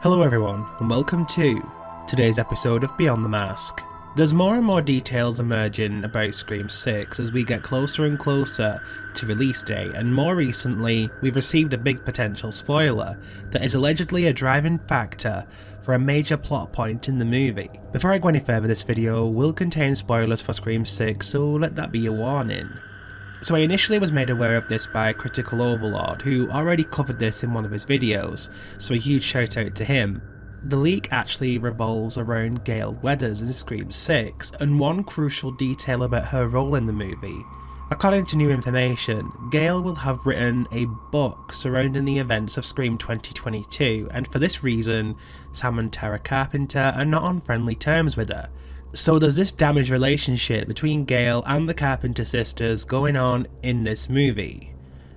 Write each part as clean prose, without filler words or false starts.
Hello everyone, and welcome to today's episode of Beyond the Mask. There's more and more details emerging about Scream 6 as we get closer and closer to release date, and more recently, we've received a big potential spoiler that is allegedly a driving factor for a major plot point in the movie. Before I go any further, this video will contain spoilers for Scream 6, so let that be your warning. So I initially was made aware of this by Critical Overlord, who already covered this in one of his videos, so a huge shout out to him. The leak actually revolves around Gale Weathers in Scream 6, and one crucial detail about her role in the movie. According to new information, Gale will have written a book surrounding the events of Scream 2022, and for this reason, Sam and Tara Carpenter are not on friendly terms with her. So there's this damaged relationship between Gale and the Carpenter sisters going on in this movie.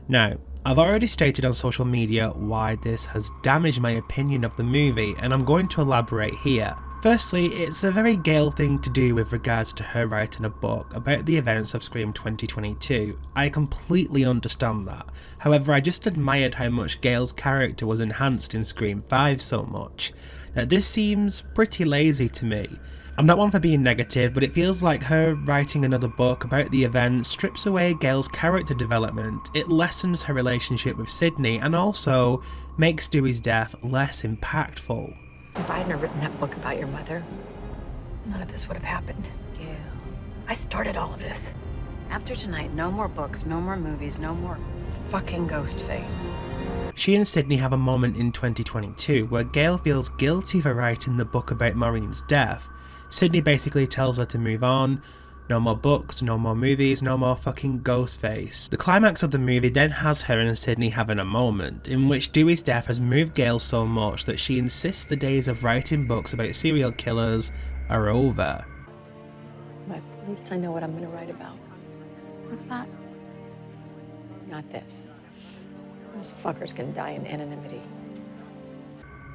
Now, I've already stated on social media why this has damaged my opinion of the movie, and I'm going to elaborate here. Firstly, it's a very Gale thing to do with regards to her writing a book about the events of Scream 2022. I completely understand that. However, I just admired how much Gale's character was enhanced in Scream 5 so much, that this seems pretty lazy to me. I'm not one for being negative, but it feels like her writing another book about the event strips away Gale's character development. It lessens her relationship with Sidney and also makes Dewey's death less impactful. If I hadn't written that book about your mother, none of this would have happened. Yeah. I started all of this. After tonight, no more books, no more movies, no more fucking Ghostface. She and Sidney have a moment in 2022 where Gale feels guilty for writing the book about Maureen's death. Sidney basically tells her to move on, no more books, no more movies, no more fucking Ghostface. The climax of the movie then has her and Sidney having a moment, in which Dewey's death has moved Gale so much that she insists the days of writing books about serial killers are over. But at least I know what I'm going to write about. What's that? Not this. Those fuckers can die in anonymity.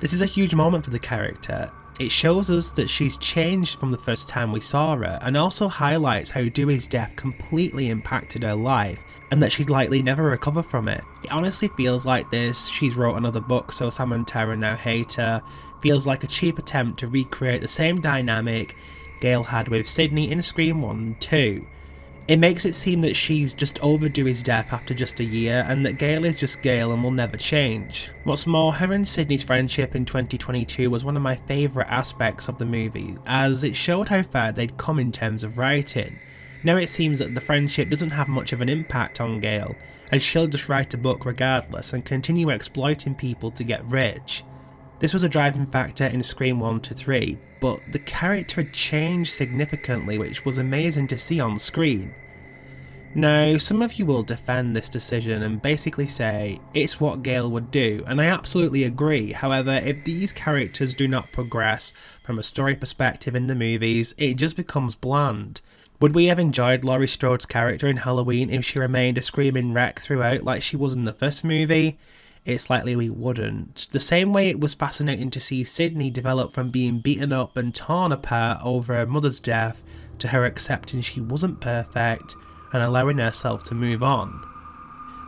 This is a huge moment for the character. It shows us that she's changed from the first time we saw her, and also highlights how Dewey's death completely impacted her life, and that she'd likely never recover from it. It honestly feels like she's wrote another book so Sam and Tara now hate her. Feels like a cheap attempt to recreate the same dynamic Gale had with Sidney in Scream 1 and 2. It makes it seem that she's just over Dewey's death after just a year, and that Gale is just Gale and will never change. What's more, her and Sidney's friendship in 2022 was one of my favourite aspects of the movie, as it showed how far they'd come in terms of writing. Now it seems that the friendship doesn't have much of an impact on Gale, and she'll just write a book regardless and continue exploiting people to get rich. This was a driving factor in Scream 1 to 3, but the character had changed significantly, which was amazing to see on screen. Now, some of you will defend this decision and basically say it's what Gale would do, and I absolutely agree. However, if these characters do not progress from a story perspective in the movies, it just becomes bland. Would we have enjoyed Laurie Strode's character in Halloween if she remained a screaming wreck throughout like she was in the first movie? It's likely we wouldn't. The same way it was fascinating to see Sidney develop from being beaten up and torn apart over her mother's death to her accepting she wasn't perfect and allowing herself to move on.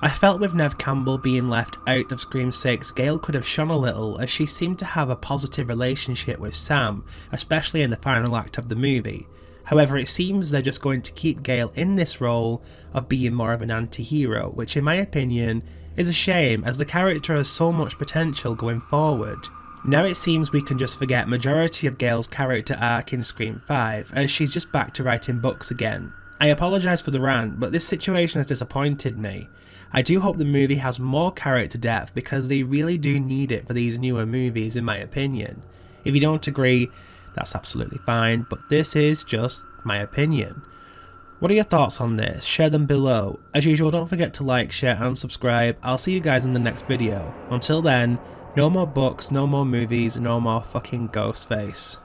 I felt with Neve Campbell being left out of Scream 6, Gale could have shone a little, as she seemed to have a positive relationship with Sam, especially in the final act of the movie. However, it seems they're just going to keep Gale in this role of being more of an anti-hero, which in my opinion is a shame, as the character has so much potential going forward. Now it seems we can just forget majority of Gale's character arc in Scream 5, as she's just back to writing books again. I apologise for the rant, but this situation has disappointed me. I do hope the movie has more character depth, because they really do need it for these newer movies in my opinion. If you don't agree, that's absolutely fine, but this is just my opinion. What are your thoughts on this? Share them below. As usual, don't forget to like, share and subscribe. I'll see you guys in the next video. Until then, no more books, no more movies, no more fucking Ghostface.